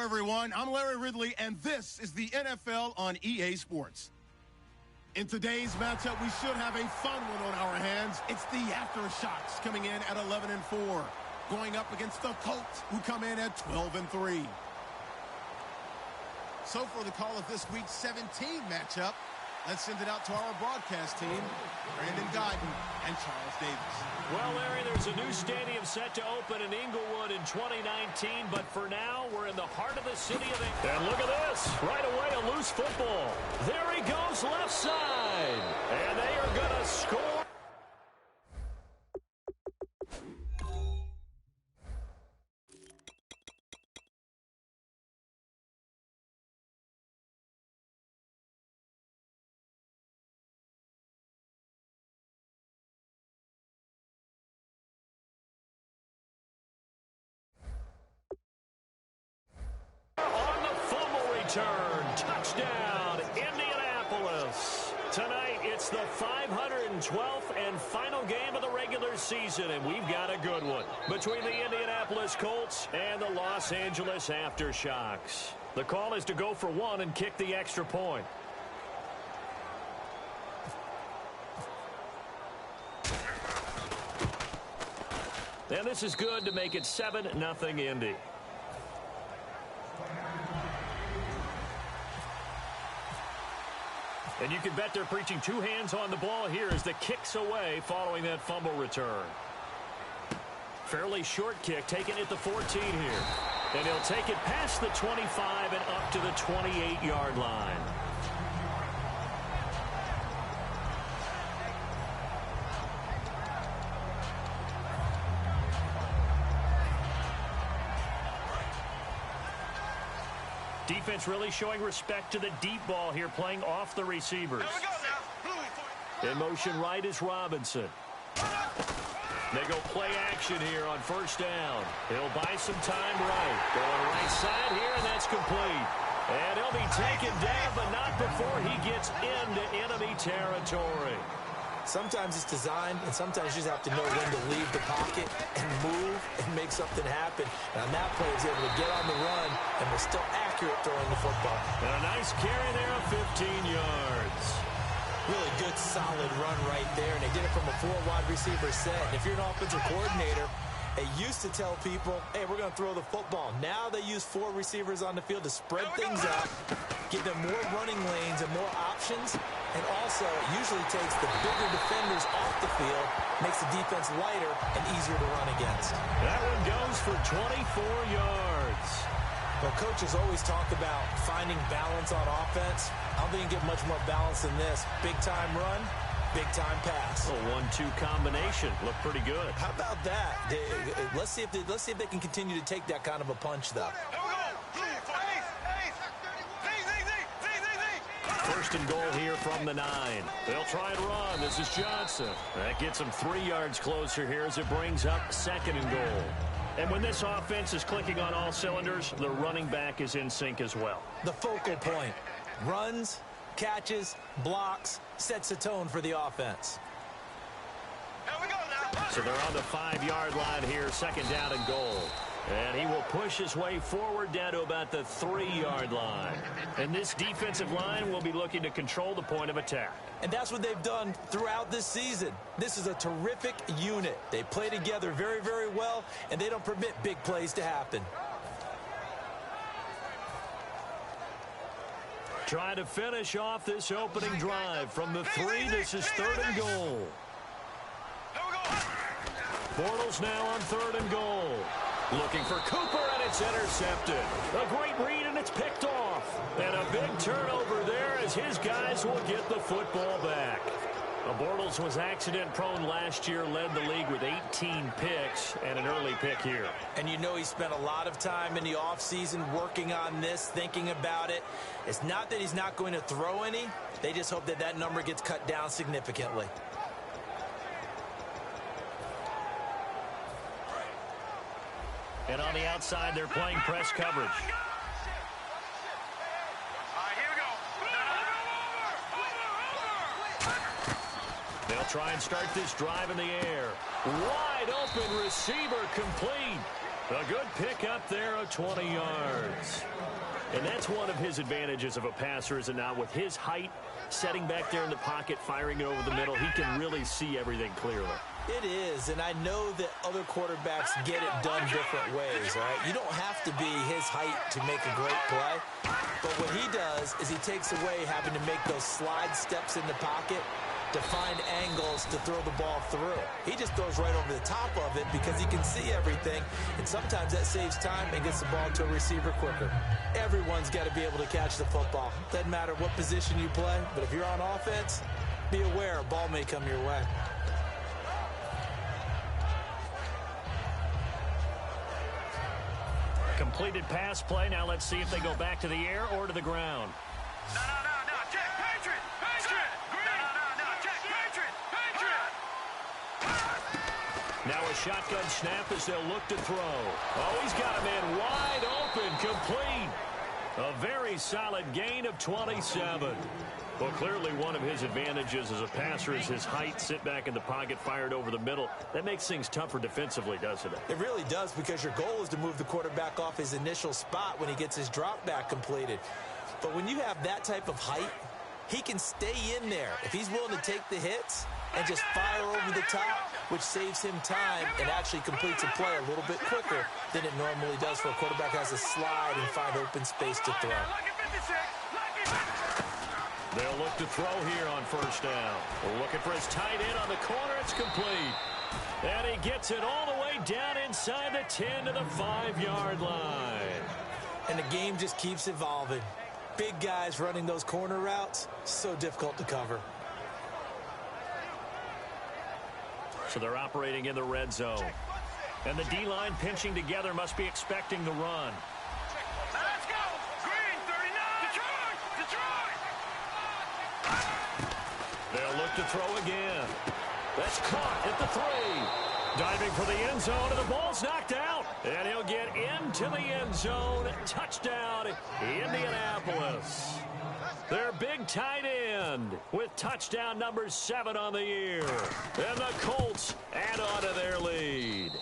everyone. I'm Larry Ridley, and this is the NFL on EA Sports. In today's matchup, we should have a fun one on our hands. It's the Aftershocks coming in at 11-4, going up against the Colts, who come in at 12-3. So for the call of this week's 17 matchup, let's send it out to our broadcast team, Brandon Guyton and Charles Davis. Well, Larry, there's a new stadium set to open in Inglewood in 2019, but for now, we're in the heart of the city of Inglewood. And look at this. Right away, a loose football. There he goes, left side. And they are going to score. On the fumble return, touchdown, Indianapolis. Tonight, it's the 512th and final game of the regular season, and we've got a good one between the Indianapolis Colts and the Los Angeles Aftershocks. The call is to go for one and kick the extra point. And this is good to make it 7-0 Indy. And you can bet they're preaching two hands on the ball here as the kick's away following that fumble return. Fairly short kick, taken at the 14 here. And he'll take it past the 25 and up to the 28-yard line. Defense really showing respect to the deep ball here, playing off the receivers. In motion right is Robinson. They go play action here on first down. He'll buy some time right. Going right side here, and that's complete. And he'll be taken down, but not before he gets into enemy territory. Sometimes it's designed, and sometimes you just have to know when to leave the pocket and move and make something happen. And on that play, he was able to get on the run and was still accurate throwing the football. And a nice carry there of 15 yards. Really good, solid run right there, and they did it from a four-wide receiver set. And if you're an offensive coordinator, they used to tell people, hey, we're going to throw the football. Now they use four receivers on the field to spread things out, give them more running lanes and more options, and also it usually takes the bigger defenders off the field, makes the defense lighter and easier to run against. That one goes for 24 yards. Well, coaches always talk about finding balance on offense. I don't think you can get much more balance than this. Big-time run, big-time pass. A 1-2 combination. Looked pretty good. How about that? Let's see if they can continue to take that kind of a punch, though. First and goal here from the 9. They'll try and run. This is Johnson. That gets them 3 yards closer here as it brings up second and goal. And when this offense is clicking on all cylinders, the running back is in sync as well. The focal point. Runs, catches, blocks, sets the tone for the offense. So they're on the 5-yard line here, second down and goal. And he will push his way forward down to about the 3-yard line. And this defensive line will be looking to control the point of attack. And that's what they've done throughout this season. This is a terrific unit. They play together very, very well, and they don't permit big plays to happen. Trying to finish off this opening drive from the 3. This is third and goal. Bortles now on third and goal. Looking for Cooper, and it's intercepted. A great read, and it's picked off. And a big turnover there as his guys will get the football back. Bortles was accident-prone last year, led the league with 18 picks and an early pick here. And you know he spent a lot of time in the offseason working on this, thinking about it. It's not that he's not going to throw any. They just hope that that number gets cut down significantly. And on the outside, they're playing press coverage. They'll try and start this drive in the air. Wide open receiver complete. A good pick up there of 20 yards. And that's one of his advantages of a passer, is it not? With his height, setting back there in the pocket, firing it over the middle, he can really see everything clearly. It is, and I know that other quarterbacks get it done different ways, all right? You don't have to be his height to make a great play, but what he does is he takes away having to make those slide steps in the pocket to find angles to throw the ball through. He just throws right over the top of it because he can see everything, and sometimes that saves time and gets the ball to a receiver quicker. Everyone's got to be able to catch the football. Doesn't matter what position you play, but if you're on offense, be aware a ball may come your way. Completed pass play. Now let's see if they go back to the air or to the ground. No, check, Patriot! No, check, Patriot! Now a shotgun snap as they'll look to throw. Oh, he's got a man wide open, complete. A very solid gain of 27. Well, clearly one of his advantages as a passer is his height, sit back in the pocket, fired over the middle. That makes things tougher defensively, doesn't it? It really does, because your goal is to move the quarterback off his initial spot when he gets his drop back completed. But when you have that type of height, he can stay in there if he's willing to take the hits and just fire over the top, which saves him time and actually completes a play a little bit quicker than it normally does for a quarterback who has to slide and find open space to throw. They'll look to throw here on first down. We're looking for his tight end on the corner. It's complete. And he gets it all the way down inside the 10 to the 5-yard line. And the game just keeps evolving. Big guys running those corner routes, so difficult to cover. So they're operating in the red zone. And the D-line pinching together, must be expecting the run. Let's go! Green, 39! Detroit! They'll look to throw again. That's caught at the 3. Diving for the end zone, and the ball's knocked out. And he'll get into the end zone. Touchdown, Indianapolis. Their big tight end with touchdown number 7 on the year. And the Colts add on to their lead.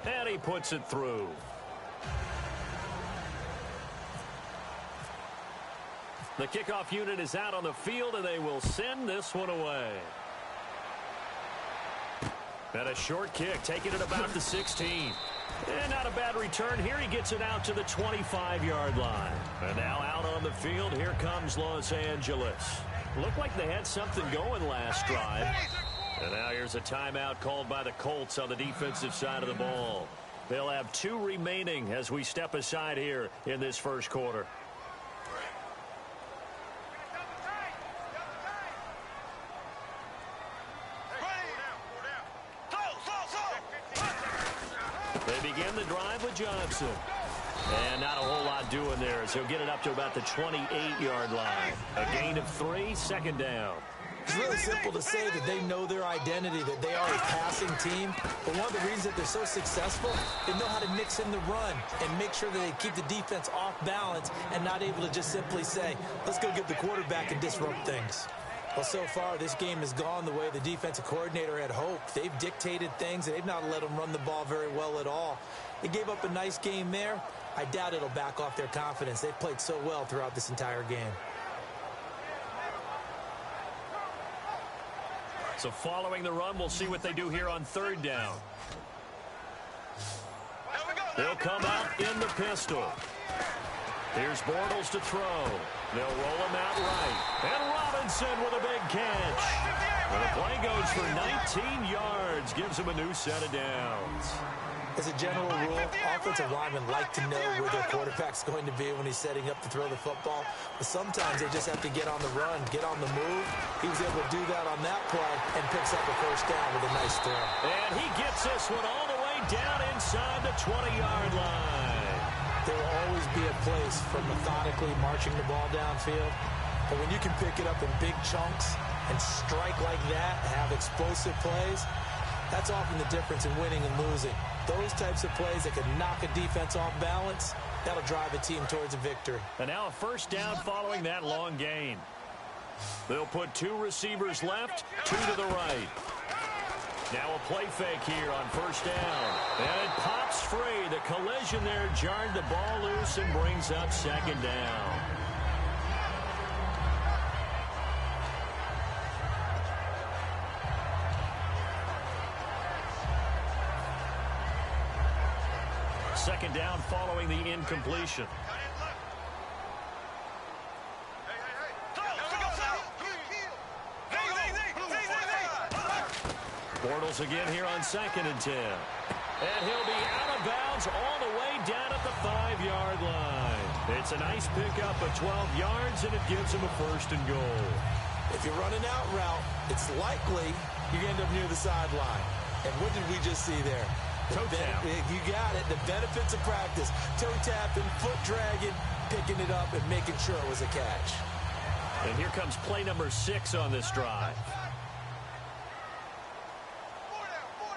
And he puts it through. The kickoff unit is out on the field, and they will send this one away. And a short kick, taking it about the 16. And not a bad return here. He gets it out to the 25-yard line. And now out on the field, here comes Los Angeles. Looked like they had something going last drive. And now here's a timeout called by the Colts on the defensive side of the ball. They'll have 2 remaining as we step aside here in this first quarter. They begin the drive with Johnson. And not a whole lot doing there, as he'll get it up to about the 28-yard line. A gain of 3, second down. It's really simple to say that they know their identity, that they are a passing team. But one of the reasons that they're so successful, they know how to mix in the run and make sure that they keep the defense off balance and not able to just simply say, let's go get the quarterback and disrupt things. Well, so far, this game has gone the way the defensive coordinator had hoped. They've dictated things, and they've not let them run the ball very well at all. They gave up a nice game there. I doubt it'll back off their confidence. They've played so well throughout this entire game. So following the run, we'll see what they do here on third down. They'll come out in the pistol. Here's Bortles to throw. They'll roll him out right. And Robinson with a big catch. And the play goes for 19 yards. Gives him a new set of downs. As a general rule, offensive linemen like to know where their quarterback's going to be when he's setting up to throw the football. But sometimes they just have to get on the run, get on the move. He was able to do that on that play and picks up a first down with a nice throw. And he gets this one all the way down inside the 20-yard line. There will always be a place for methodically marching the ball downfield. But when you can pick it up in big chunks and strike like that, have explosive plays, that's often the difference in winning and losing. Those types of plays that can knock a defense off balance, that'll drive a team towards a victory. And now a first down following that long gain. They'll put 2 receivers left, 2 to the right. Now a play fake here on first down. And it pops free. The collision there jarred the ball loose and brings up second down. Second down following the incompletion. Bortles again here on 2nd and 10. And he'll be out of bounds all the way down at the 5-yard line. It's a nice pickup of 12 yards, and it gives him a 1st and goal. If you run an out route, it's likely you end up near the sideline. And what did we just see there? Toe tap. You got it. The benefits of practice. Toe tapping, foot dragging, picking it up, and making sure it was a catch. And here comes play number 6 on this drive.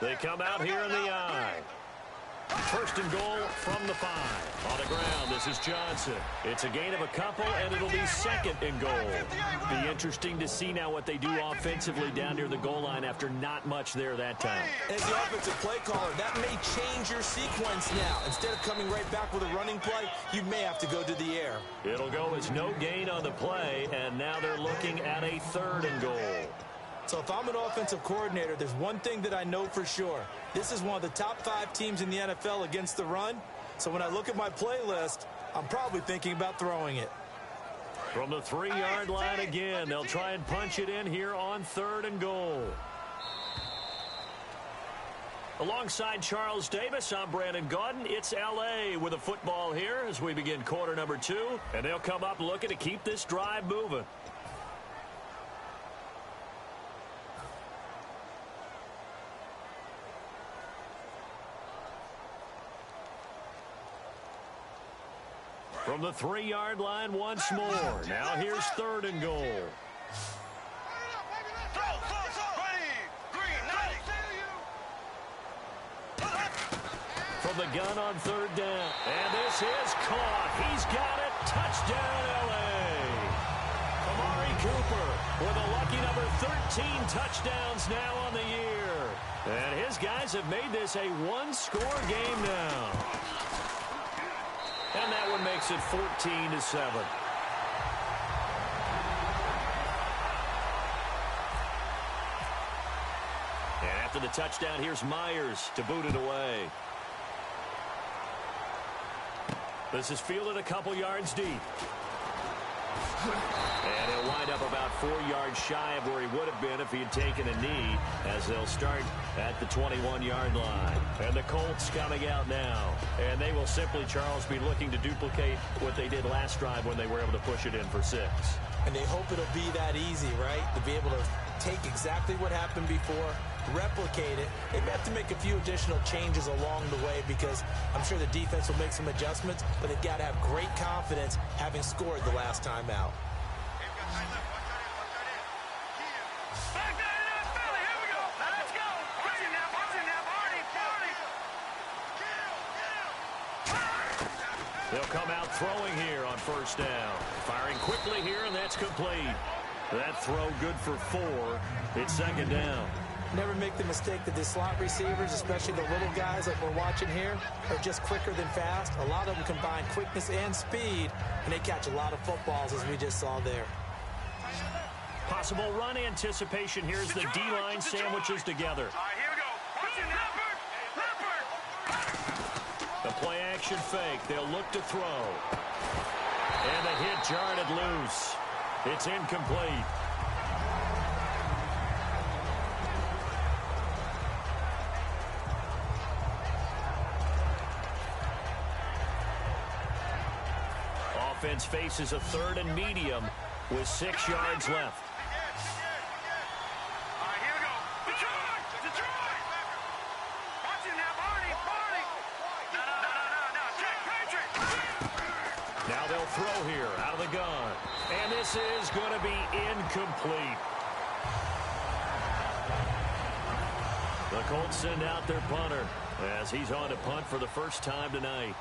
They come out here in the I. 1st and goal from the 5. On the ground, this is Johnson. It's a gain of a couple, and it'll be 2nd and goal. Be interesting to see now what they do offensively down near the goal line after not much there that time. As the offensive play caller, that may change your sequence now. Instead of coming right back with a running play, you may have to go to the air. It'll go as no gain on the play, and now they're looking at a 3rd and goal. So if I'm an offensive coordinator, there's one thing that I know for sure. This is one of the top 5 teams in the NFL against the run. So when I look at my playlist, I'm probably thinking about throwing it. From the 3-yard line again, they'll try and punch it in here on 3rd and goal. Alongside Charles Davis, I'm Brandon Gaudin. It's L.A. with a football here as we begin quarter number 2. And they'll come up looking to keep this drive moving. From the 3-yard line once more. Now here's 3rd and goal. From the gun on 3rd down. And this is caught. He's got it. Touchdown, L.A. Amari Cooper with a lucky number 13 touchdowns now on the year. And his guys have made this a one-score game now. And that one makes it 14-7. And after the touchdown, here's Myers to boot it away. This is fielded a couple yards deep. And he'll wind up about 4 yards shy of where he would have been if he had taken a knee, as they'll start at the 21-yard line. And the Colts coming out now. And they will simply, Charles, be looking to duplicate what they did last drive when they were able to push it in for 6. And they hope it'll be that easy, right? To be able to take exactly what happened before, replicate it. They may have to make a few additional changes along the way because I'm sure the defense will make some adjustments, but they've got to have great confidence having scored the last time out. They'll come out throwing here on 1st down. Firing quickly here, and that's complete. That throw good for 4. It's 2nd down. Never make the mistake that the slot receivers, especially the little guys like we're watching here, are just quicker than fast. A lot of them combine quickness and speed, and they catch a lot of footballs, as we just saw there. Possible run anticipation. Here's the D-line sandwiches together. All right, here we go. The play action fake. They'll look to throw. And the hit jarred it loose. It's incomplete. Offense faces a 3rd and medium with 6 yards left. All right, here we go. Detroit! Watch it now, Barney! No, check, Patriot! Now they'll throw here out of the gun. And this is going to be incomplete. The Colts send out their punter as he's on to punt for the first time tonight.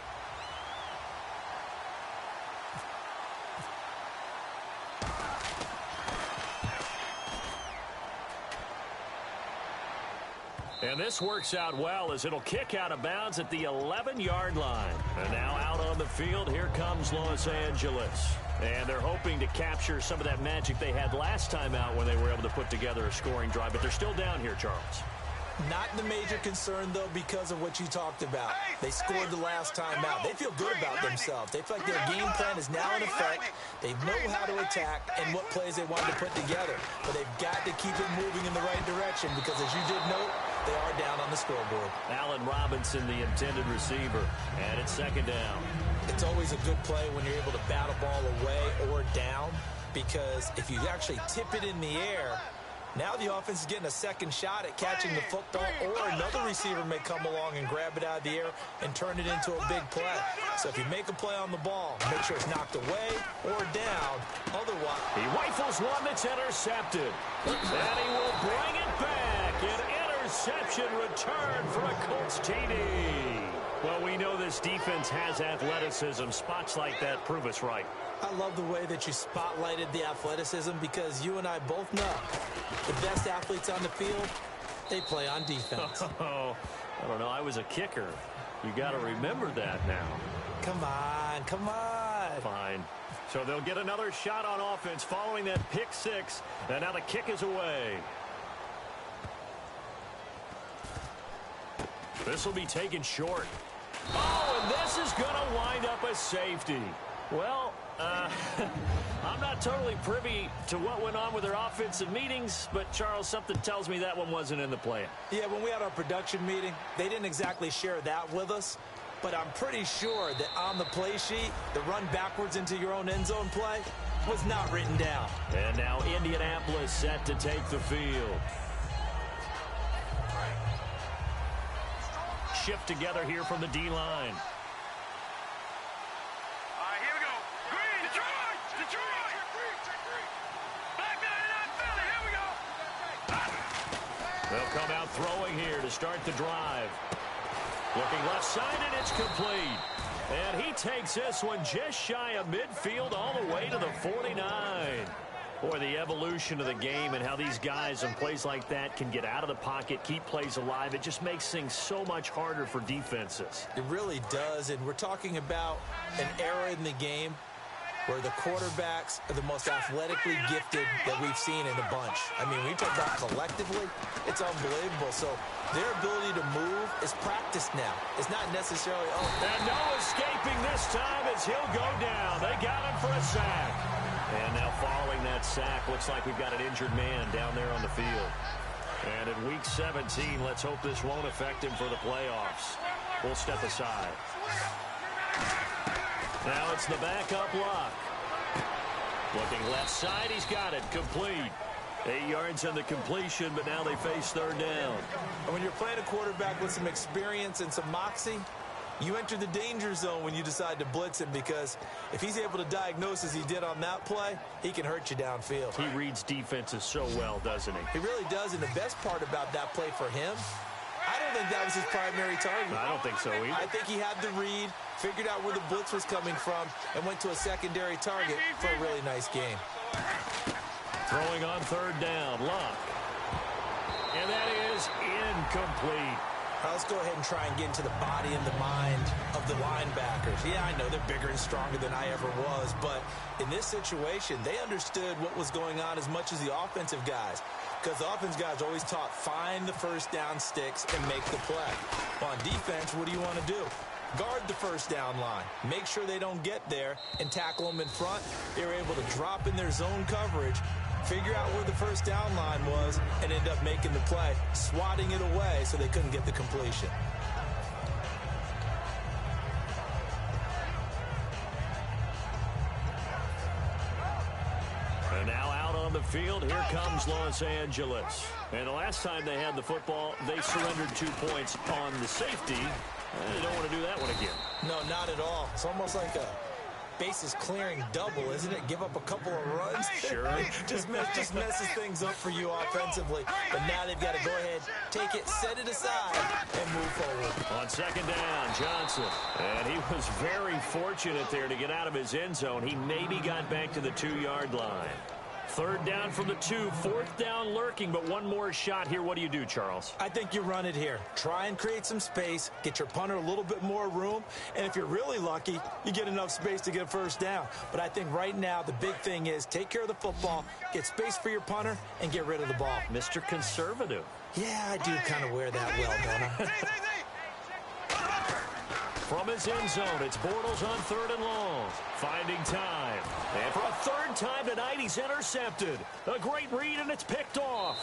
And this works out well as it'll kick out of bounds at the 11-yard line. And now out on the field, here comes Los Angeles. And they're hoping to capture some of that magic they had last time out when they were able to put together a scoring drive. But they're still down here, Charles. Not the major concern, though, because of what you talked about. They scored the last time out. They feel good about themselves. They feel like their game plan is now in effect. They know how to attack and what plays they want to put together. But they've got to keep it moving in the right direction because, as you did note, they are down on the scoreboard. Allen Robinson, the intended receiver, and it's second down. It's always a good play when you're able to bat a ball away or down, because if you actually tip it in the air, now the offense is getting a second shot at catching the football, or another receiver may come along and grab it out of the air and turn it into a big play. So if you make a play on the ball, make sure it's knocked away or down. Otherwise, he rifles one that's intercepted. And he will bring it back. An interception return for a Colts TD. Well, we know this defense has athleticism. Spots like that prove us right. I love the way that you spotlighted the athleticism, because you and I both know the best athletes on the field, they play on defense. Oh, I don't know. I was a kicker. You got to remember that now. Come on, come on. Fine. So they'll get another shot on offense following that pick six. And now the kick is away. This will be taken short. Oh, and this is going to wind up a safety. Well, I'm not totally privy to what went on with their offensive meetings, but, Charles, something tells me that one wasn't in the plan. Yeah, when we had our production meeting, they didn't exactly share that with us, but I'm pretty sure that on the play sheet, the run backwards into your own end zone play was not written down. And now Indianapolis set to take the field. Shift together here from the D-line. Here we go. Green, Detroit! Detroit! Black man, Philly. Here we go. They'll come out throwing here to start the drive. Looking left side, and it's complete. And he takes this one just shy of midfield all the way to the 49. Boy, the evolution of the game and how these guys on plays like that can get out of the pocket, keep plays alive, it just makes things so much harder for defenses. It really does, and we're talking about an era in the game where the quarterbacks are the most athletically gifted that we've seen in a bunch. I mean, when you talk about collectively, it's unbelievable. So their ability to move is practiced now. It's not necessarily, And no escaping this time as he'll go down. They got him for a sack. And now following that sack, looks like we've got an injured man down there on the field. And in Week 17, let's hope this won't affect him for the playoffs. We'll step aside. Now it's the backup lock. Looking left side, he's got it. Complete. 8 yards on the completion, but now they face third down. And when you're playing a quarterback with some experience and some moxie, you enter the danger zone when you decide to blitz him, because if he's able to diagnose as he did on that play, he can hurt you downfield. He reads defenses so well, doesn't he? He really does, and the best part about that play for him, I don't think that was his primary target. I don't think so either. I think he had the read, figured out where the blitz was coming from, and went to a secondary target for a really nice game. Throwing on third down, Luck. And that is incomplete. Let's go ahead and try and get into the body and the mind of the linebackers. Yeah, I know they're bigger and stronger than I ever was, but in this situation, they understood what was going on as much as the offensive guys, because the offensive guys always taught, find the first down sticks and make the play. Well, on defense, what do you want to do? Guard the first down line. Make sure they don't get there and tackle them in front. They were able to drop in their zone coverage, figure out where the first down line was, and end up making the play, swatting it away so they couldn't get the completion. And now out on the field, here comes Los Angeles. And the last time they had the football, they surrendered 2 points on the safety. They don't want to do that one again. No, not at all. It's almost like a bases clearing double, isn't it? Give up a couple of runs. Sure. just messes things up for you offensively. But now they've got to go ahead, take it, set it aside, and move forward. On second down, Johnson. And he was very fortunate there to get out of his end zone. He maybe got back to the 2-yard line. Third down from the 2, fourth down lurking, but one more shot here. What do you do, Charles? I think you run it here. Try and create some space, get your punter a little bit more room, and if you're really lucky, you get enough space to get a first down. But I think right now the big thing is take care of the football, get space for your punter, and get rid of the ball. Mr. Conservative. Yeah, I do kind of wear that well, don't I? From his end zone, it's Bortles on 3rd and long. Finding time. And for a third time tonight, he's intercepted. A great read, and it's picked off.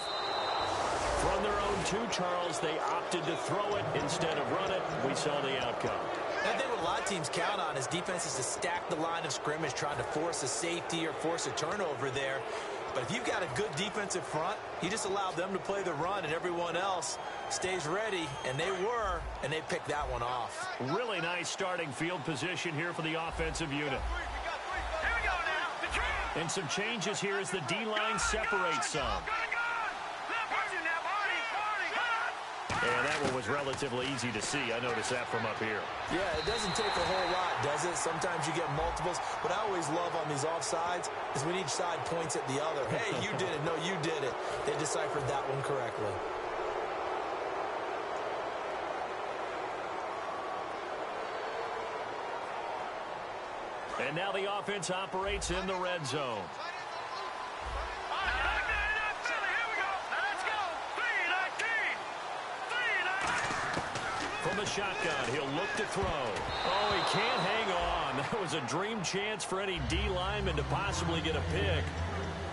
From their own 2, Charles, they opted to throw it instead of run it. We saw the outcome. I think what a lot of teams count on is defenses to stack the line of scrimmage, trying to force a safety or force a turnover there. But if you've got a good defensive front, you just allow them to play the run and everyone else stays ready, and they were, and they picked that one off. Really nice starting field position here for the offensive unit. And some changes here as the D-line separates some. And that one was relatively easy to see. I noticed that from up here. Yeah, it doesn't take a whole lot, does it? Sometimes you get multiples. What I always love on these offsides is when each side points at the other. Hey, you did it. No, you did it. They deciphered that one correctly. And now the offense operates in the red zone. From the shotgun, he'll look to throw. Oh, he can't hang on. That was a dream chance for any D lineman to possibly get a pick.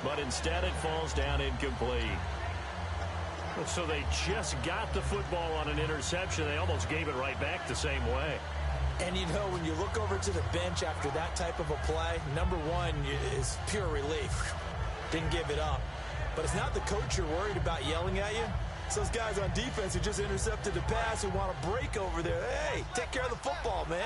But instead it falls down incomplete. So they just got the football on an interception. They almost gave it right back the same way. And, you know, when you look over to the bench after that type of a play, number one is pure relief. Didn't give it up. But it's not the coach you're worried about yelling at you. It's those guys on defense who just intercepted the pass and want to break over there. Hey, take care of the football, man.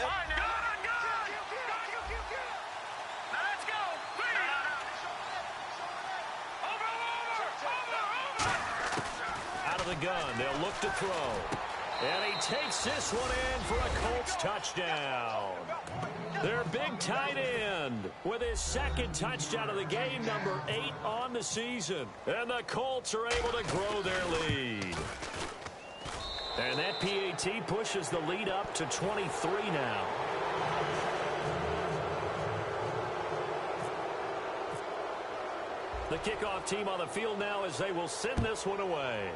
Out of the gun, they'll look to throw. And he takes this one in for a Colts touchdown. Their big tight end with his second touchdown of the game, number 8 on the season. And the Colts are able to grow their lead. And that PAT pushes the lead up to 23 now. The kickoff team on the field now as they will send this one away.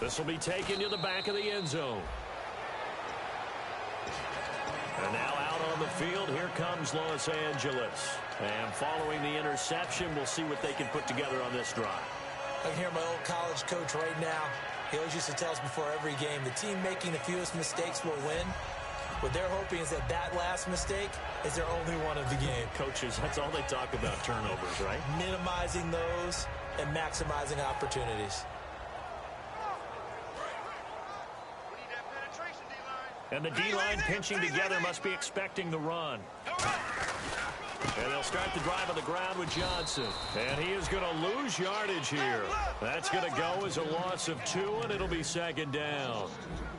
This will be taken to the back of the end zone. And now out on the field, here comes Los Angeles. And following the interception, we'll see what they can put together on this drive. I can hear my old college coach right now. He always used to tell us before every game, the team making the fewest mistakes will win. What they're hoping is that that last mistake is their only one of the game. Coaches, that's all they talk about, turnovers, right? Minimizing those and maximizing opportunities. And the D-line pinching together must be expecting the run. And they'll start the drive on the ground with Johnson. And he is going to lose yardage here. That's going to go as a loss of 2, and it'll be second down.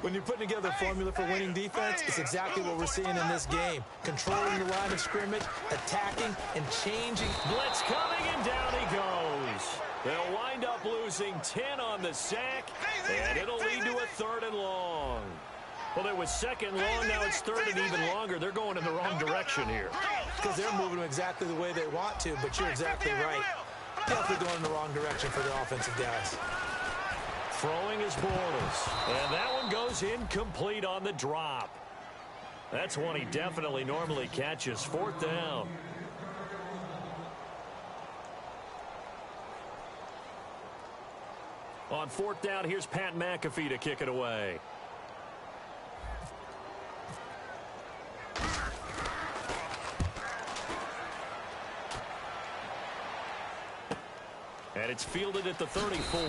When you're putting together a formula for winning defense, it's exactly what we're seeing in this game. Controlling the line of scrimmage, attacking, and changing. Blitz coming, and down he goes. They'll wind up losing 10 on the sack, and it'll lead to a 3rd and long. Well, it was 2nd long, now it's 3rd and even longer. They're going in the wrong direction here. Because they're moving them exactly the way they want to, but you're exactly right. Definitely going in the wrong direction for the offensive guys. Throwing is Bortles. And that one goes incomplete on the drop. That's one he definitely normally catches. 4th down. On 4th down, here's Pat McAfee to kick it away. And it's fielded at the 34.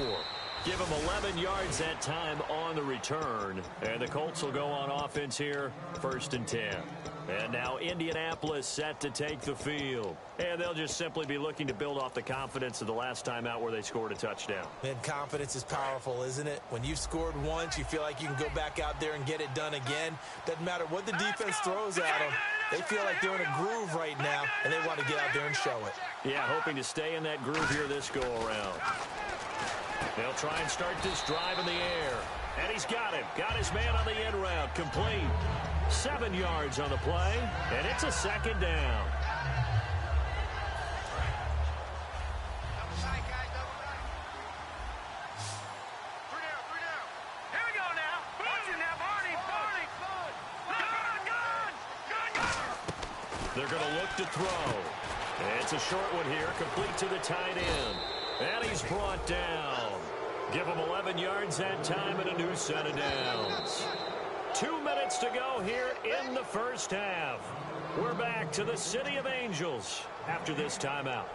Give him 11 yards that time on the return. And the Colts will go on offense here, 1st and 10. And now Indianapolis set to take the field. And they'll just simply be looking to build off the confidence of the last time out where they scored a touchdown. Man, confidence is powerful, isn't it? When you've scored once, you feel like you can go back out there and get it done again. Doesn't matter what the defense throws at them. They feel like they're in a groove right now, and they want to get out there and show it. Yeah, hoping to stay in that groove here this go-around. They'll try and start this drive in the air. And he's got him. Got his man on the end route. Complete. 7 yards on the play, and it's a second down. They're going to look to throw. It's a short one here, complete to the tight end. And he's brought down. Give him 11 yards that time and a new set of downs. 2 minutes to go here in the first half. We're back to the City of Angels after this timeout.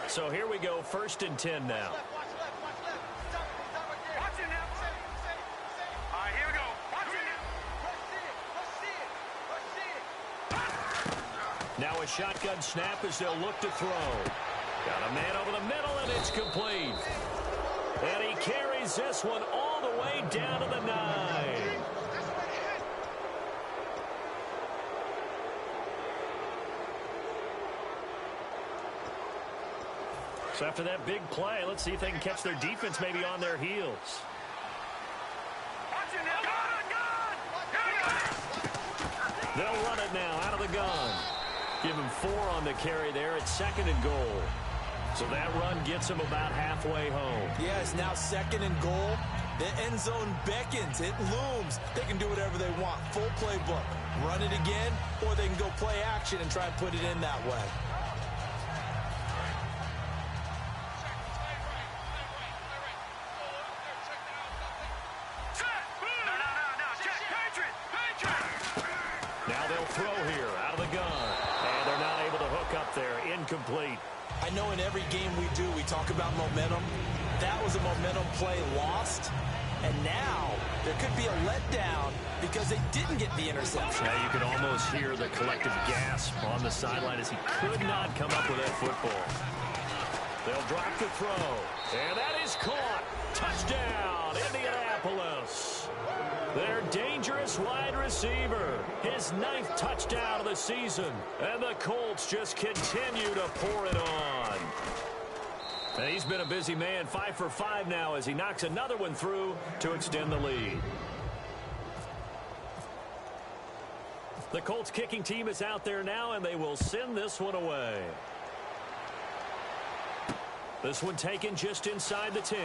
So here we go, 1st and 10 now. Now a shotgun snap as they'll look to throw. Got a man over the middle, and it's complete. And he carries this one all the way down to the 9. So after that big play, let's see if they can catch their defense maybe on their heels. They'll run it now out of the gun. Give him 4 on the carry there. It's 2nd and goal. So that run gets him about halfway home. Yeah, it's now 2nd and goal. The end zone beckons. It looms. They can do whatever they want. Full playbook. Run it again, or they can go play action and try and put it in that way. Now they'll throw here out of the gun. And they're not able to hook up there. Incomplete. I know in every game we do, we talk about momentum. That was a momentum play lost. And now there could be a letdown because they didn't get the interception. Now you could almost hear the collective gasp on the sideline as he could not come up with that football. They'll drop the throw. And that is caught. Touchdown, Indianapolis. Their dangerous wide receiver. His 9th touchdown of the season. And the Colts just continue to pour it on. And he's been a busy man, 5 for 5 now as he knocks another one through to extend the lead. The Colts kicking team is out there now, and they will send this one away. This one taken just inside the 10.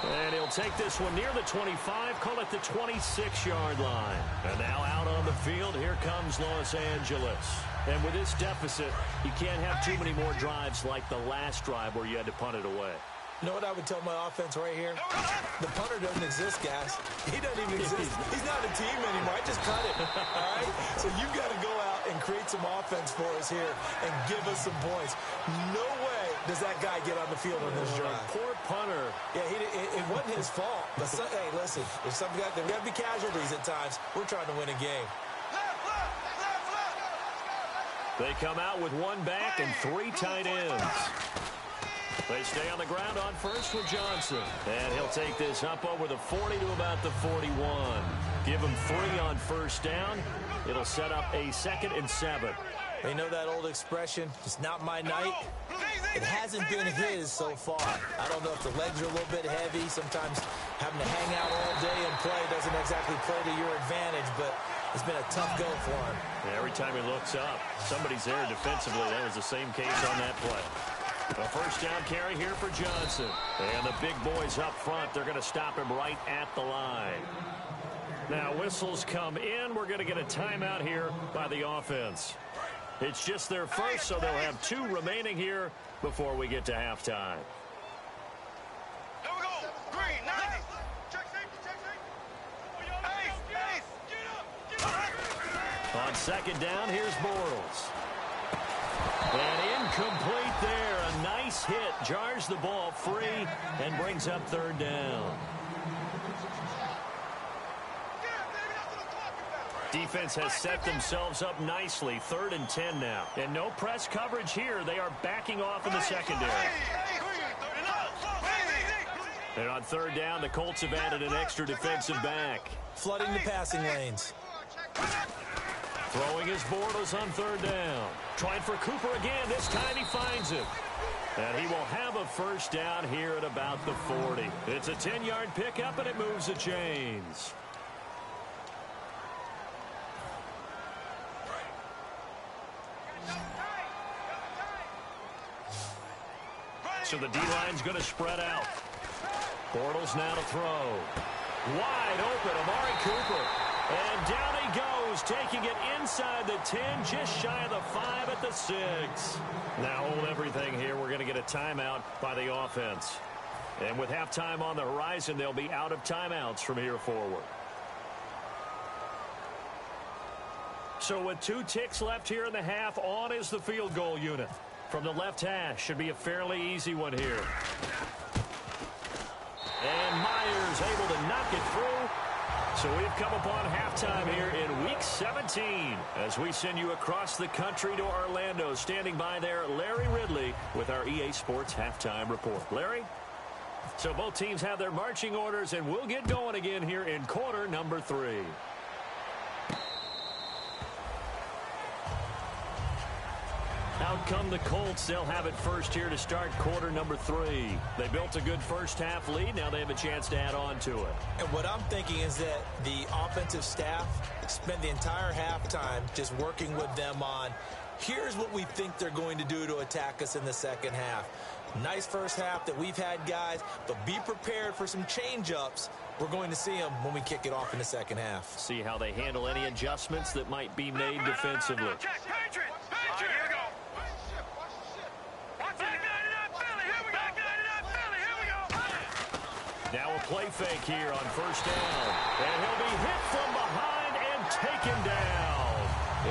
And he'll take this one near the 25, call it the 26-yard line. And now out on the field, here comes Los Angeles. And with this deficit, you can't have too many more drives like the last drive where you had to punt it away. You know what I would tell my offense right here? The punter doesn't exist, guys. He doesn't even exist. He's not a team anymore. I just cut it. All right? So you've got to go out and create some offense for us here and give us some points. No way does that guy get on the field on this drive. Poor punter. Yeah, it wasn't his fault. But hey, listen, if some guy, there got to be casualties at times. We're trying to win a game. They come out with 1 back and 3 tight ends. They stay on the ground on first with Johnson. And he'll take this up over the 40 to about the 41. Give him 3 on first down. It'll set up a 2nd and 7. You know that old expression, it's not my night? It hasn't been his so far. I don't know if the legs are a little bit heavy. Sometimes having to hang out all day and play doesn't exactly play to your advantage, but it's been a tough go for him. Yeah, every time he looks up, somebody's there defensively. That was the same case on that play. A first down carry here for Johnson. And the big boys up front, they're going to stop him right at the line. Now whistles come in. We're going to get a timeout here by the offense. It's just their first, so they'll have 2 remaining here before we get to halftime. Here we go. Green, 90. Check safety. Ace. Get up. On 2nd down, here's Bortles. And incomplete there. A nice hit. Jars the ball free and brings up 3rd down. Defense has set themselves up nicely. 3rd and 10 now. And no press coverage here. They are backing off in the secondary. And on 3rd down, the Colts have added an extra defensive back. Flooding the passing lanes. Throwing his Bortles on third down. Trying for Cooper again. This time he finds it. And he will have a first down here at about the 40. It's a 10-yard pickup, and it moves the chains. So the D-line's going to spread out. Bortles now to throw. Wide open, Amari Cooper. And down he goes, taking it inside the 10, just shy of the 5 at the 6. Now hold everything here. We're going to get a timeout by the offense. And with halftime on the horizon, they'll be out of timeouts from here forward. So with 2 ticks left here in the half, on is the field goal unit. From the left hash, should be a fairly easy one here. And Myers able to knock it through. So we've come upon halftime here in Week 17 as we send you across the country to Orlando. Standing by there, Larry Ridley with our EA Sports Halftime Report. Larry? So both teams have their marching orders, and we'll get going again here in quarter number 3. Out come the Colts. They'll have it first here to start quarter number 3. They built a good first half lead. Now they have a chance to add on to it. And what I'm thinking is that the offensive staff spent the entire halftime just working with them on, here's what we think they're going to do to attack us in the second half. Nice first half that we've had, guys, but be prepared for some change-ups. We're going to see them when we kick it off in the second half. See how they handle any adjustments that might be made defensively. Now a play fake here on first down. And he'll be hit from behind and taken down.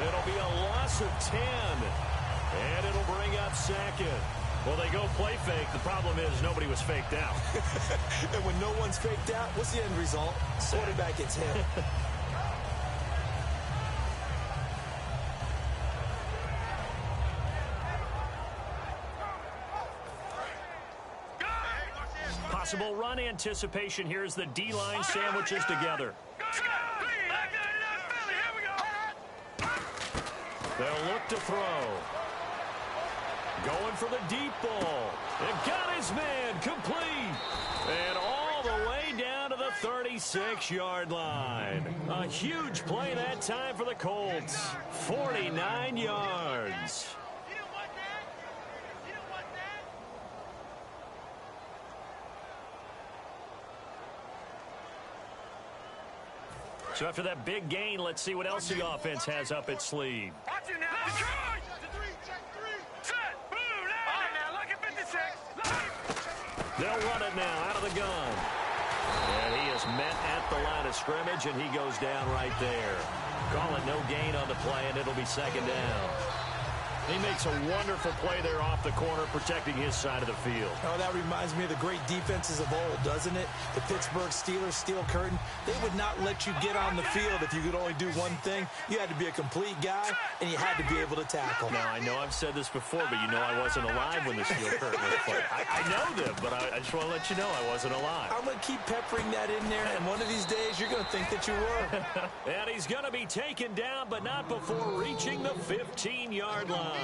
It'll be a loss of 10. And it'll bring up second. Well, they go play fake. The problem is nobody was faked out. And when no one's faked out, what's the end result? Quarterback gets hit. Possible run anticipation. Here's the D-line sandwiches together. They'll look to throw. Going for the deep ball. And got his man complete. And all the way down to the 36-yard line. A huge play that time for the Colts. 49 yards. So after that big gain, let's see what else the offense has up its sleeve. Watch it now. Detroit! Set! Boom! Now look at 56. They'll run it now out of the gun. And he is met at the line of scrimmage, and he goes down right there. Call it no gain on the play, and it'll be second down. He makes a wonderful play there off the corner, protecting his side of the field. Oh, that reminds me of the great defenses of old, doesn't it? The Pittsburgh Steelers, steel curtain. They would not let you get on the field if you could only do one thing. You had to be a complete guy, and you had to be able to tackle. Now, I know I've said this before, but you know I wasn't alive when the steel curtain was played. I know them, but I just want to let you know I wasn't alive. I'm going to keep peppering that in there, and one of these days you're going to think that you were. And he's going to be taken down, but not before reaching the 15-yard line.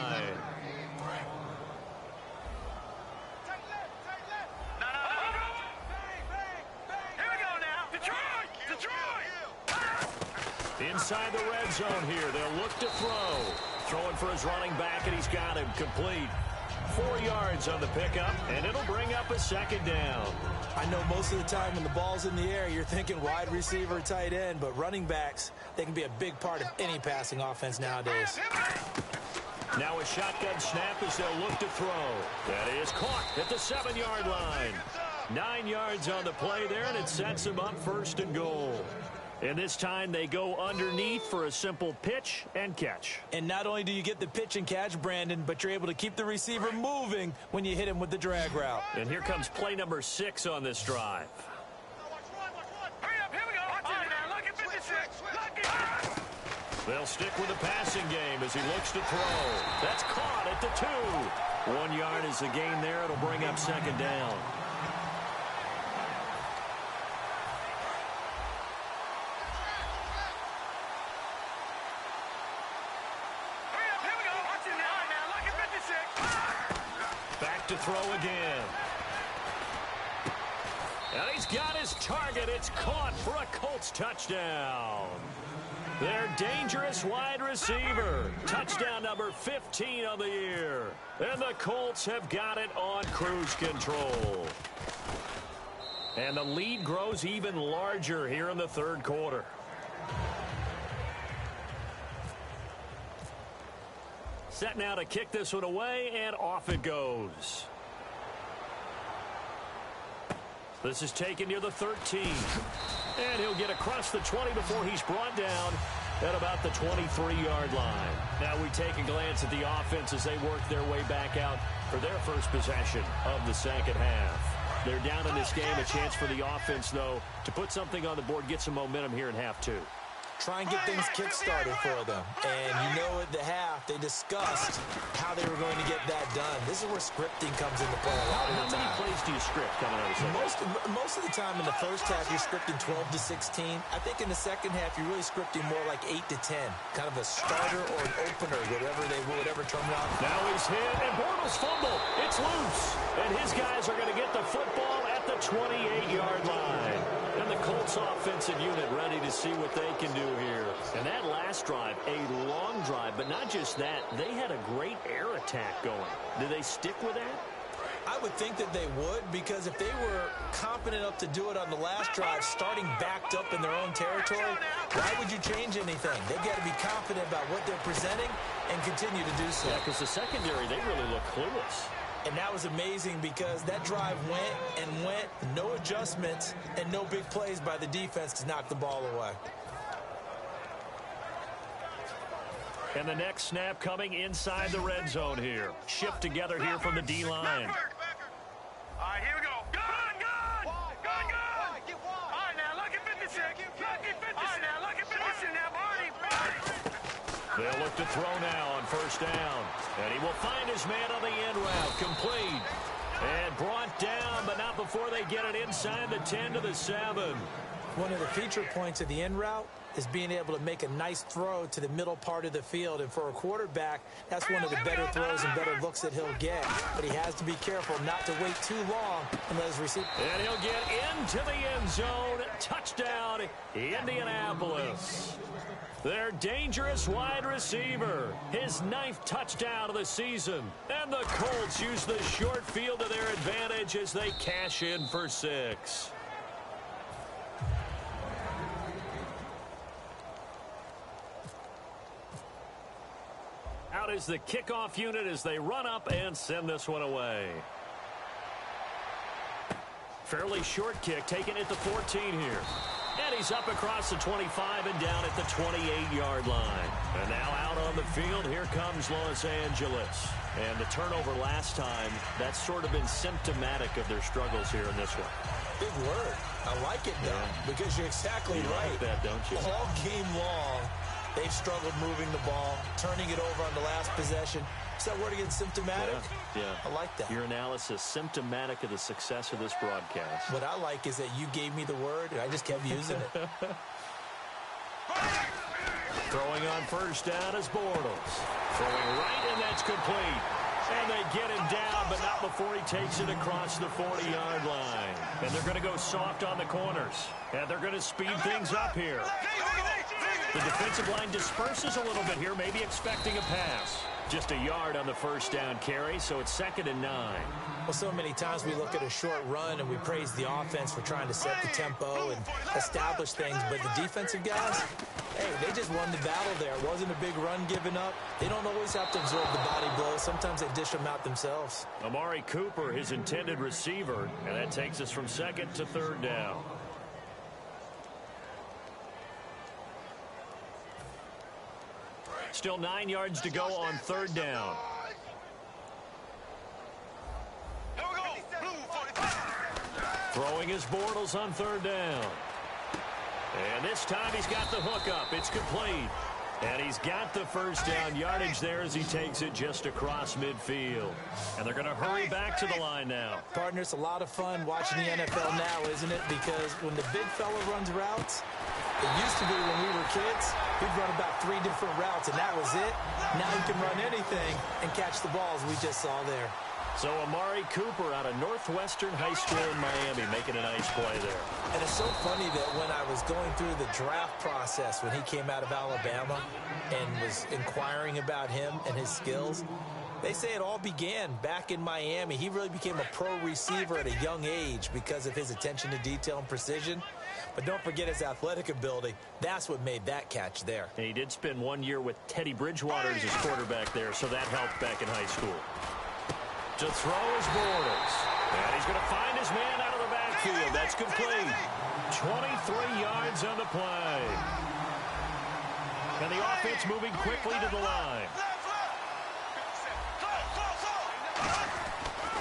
Inside the red zone here. They'll look to throw. Throwing for his running back, and he's got him complete. 4 yards on the pickup, and it'll bring up a second down. I know most of the time when the ball's in the air, you're thinking wide receiver, tight end, but running backs, they can be a big part of any passing offense nowadays. Now a shotgun snap as they'll look to throw. That is caught at the 7-yard line. 9 yards on the play there, and it sets them up first and goal. And this time they go underneath for a simple pitch and catch. And not only do you get the pitch and catch, Brandon, but you're able to keep the receiver moving when you hit him with the drag route. And here comes play number 6 on this drive. Hurry up, here we go. Watch it now. Look at 56. They'll stick with the passing game as he looks to throw. That's caught at the 2. 1 yard is the gain there. It'll bring up second down. look to throw again. And he's got his target. It's caught for a Colts touchdown. Their dangerous wide receiver. Touchdown number 15 on the year. And the Colts have got it on cruise control. And the lead grows even larger here in the third quarter. Set now to kick this one away, and off it goes. This is taken near the 13. And he'll get across the 20 before he's brought down at about the 23-yard line. Now we take a glance at the offense as they work their way back out for their first possession of the second half. They're down in this game. A chance for the offense, though, to put something on the board, get some momentum here in half two. Try and get things kick-started for them. And you know at the half, they discussed how they were going to get that done. This is where scripting comes into play a lot of the time. How many plays do you script coming out of the second? Most of the time in the first half, you're scripting 12 to 16. I think in the second half, you're really scripting more like 8 to 10. Kind of a starter or an opener, whatever terminology. Now he's hit, and Bortles fumble. It's loose. And his guys are going to get the football at the 28-yard line. And the Colts offensive unit ready to see what they can do here. And that last drive, a long drive, but not just that. They had a great air attack going. Do they stick with that? I would think that they would, because if they were confident enough to do it on the last drive, starting backed up in their own territory, why would you change anything? They've got to be confident about what they're presenting and continue to do so. Yeah, because the secondary, they really look clueless. And that was amazing because that drive went and went, no adjustments, and no big plays by the defense to knock the ball away. And the next snap coming inside the red zone here. Shift together here from the D-line. All right, here we go. Gun! Gun! All right, now, lucky 56. Lucky 56. All right, now, lucky 56 now, Barney. They'll look to throw now on first down. And he will find his man on the end route. Complete. And brought down, but not before they get it inside the 10 to the 7. One of the feature points of the end route is being able to make a nice throw to the middle part of the field. And for a quarterback, that's one of the better throws and better looks that he'll get. But he has to be careful not to wait too long and let his receiver. And he'll get into the end zone. Touchdown, Indianapolis. Their dangerous wide receiver. His 9th touchdown of the season. And the Colts use the short field to their advantage as they cash in for 6. Out is the kickoff unit as they run up and send this one away. Fairly short kick taken at the 14 here. And he's up across the 25 and down at the 28-yard line. And now out on the field, here comes Los Angeles. And the turnover last time, that's sort of been symptomatic of their struggles here in this one. Big word. I like it, though, because you're exactly right. Like that, don't you? All game long, they've struggled moving the ball, turning it over on the last possession. Is that word again, symptomatic? Yeah. I like that. Your analysis, symptomatic of the success of this broadcast. What I like is that you gave me the word, and I just kept using it. Throwing on first down is Bortles. Throwing right, and that's complete. And they get him down, but not before he takes it across the 40-yard line. And they're going to go soft on the corners. And they're going to speed things up here. The defensive line disperses a little bit here, maybe expecting a pass. Just a yard on the first down carry, so it's 2nd and 9. Well, so many times we look at a short run and we praise the offense for trying to set the tempo and establish things, but the defensive guys, hey, they just won the battle there. It wasn't a big run given up. They don't always have to absorb the body blows. Sometimes they dish them out themselves. Amari Cooper, his intended receiver, and that takes us from 2nd to 3rd down. Still 9 yards to go on 3rd down. Throwing his Bortles on 3rd down. And this time he's got the hook up. It's complete. And he's got the first down yardage there as he takes it just across midfield. And they're going to hurry back to the line now. Partner, it's a lot of fun watching the NFL now, isn't it? Because when the big fella runs routes, it used to be when we were kids, he'd run about 3 different routes, and that was it. Now he can run anything and catch the balls we just saw there. So Amari Cooper out of Northwestern High School in Miami making a nice play there. And it's so funny that when I was going through the draft process when he came out of Alabama and was inquiring about him and his skills, they say it all began back in Miami. He really became a pro receiver at a young age because of his attention to detail and precision. But don't forget his athletic ability. That's what made that catch there. And he did spend 1 year with Teddy Bridgewater as his quarterback there, so that helped back in high school. To throw is Bortles. And he's going to find his man out of the backfield. That's complete. 23 yards on the play. And the offense moving quickly to the line.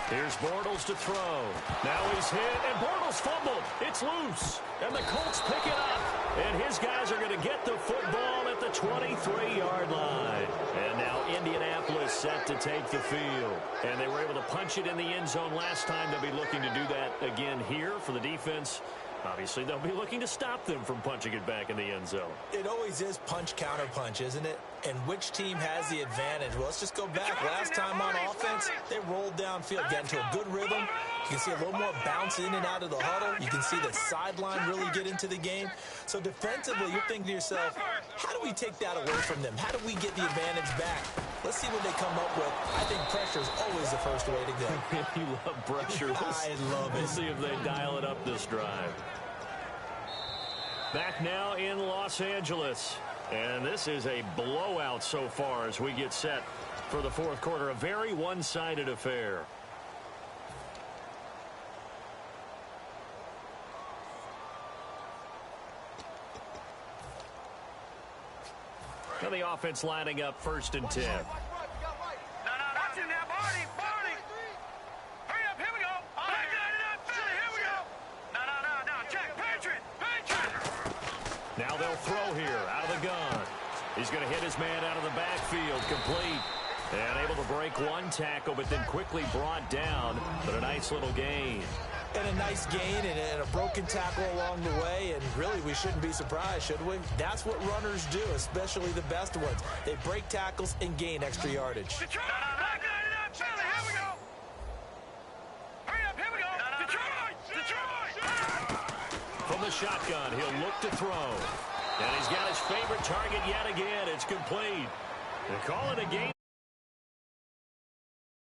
Here's Bortles to throw. Now he's hit, and Bortles fumbled. It's loose, and the Colts pick it up. And his guys are going to get the football at the 23-yard line. And now Indianapolis set to take the field. And they were able to punch it in the end zone last time. They'll be looking to do that again here for the defense. Obviously, they'll be looking to stop them from punching it back in the end zone. It always is punch-counter-punch, isn't it? And which team has the advantage? Well, let's just go back. Last time on offense, they rolled downfield, got into a good rhythm. You can see a little more bounce in and out of the huddle. You can see the sideline really get into the game. So defensively, you're thinking to yourself, how do we take that away from them? How do we get the advantage back? Let's see what they come up with. I think pressure is always the first way to go. You love pressure. I love it. We'll see if they dial it up this drive. Back now in Los Angeles. And this is a blowout so far as we get set for the fourth quarter. A very one-sided affair. Now the offense lining up 1st and 10. No, watch him now, Barney. Hurry up, here we go. Back it up, Philly, here we go. No, check, Patriot. Now they'll throw here out of the gun. He's going to hit his man out of the backfield, complete. And able to break one tackle, but then quickly brought down. But a nice little gain. And a nice gain and a broken tackle along the way. And really, we shouldn't be surprised, should we? That's what runners do, especially the best ones. They break tackles and gain extra yardage. Back it up, Philly, here we go. Hurry up, here we go. Detroit. From the shotgun, he'll look to throw. And he's got his favorite target yet again. It's complete. They call it a gain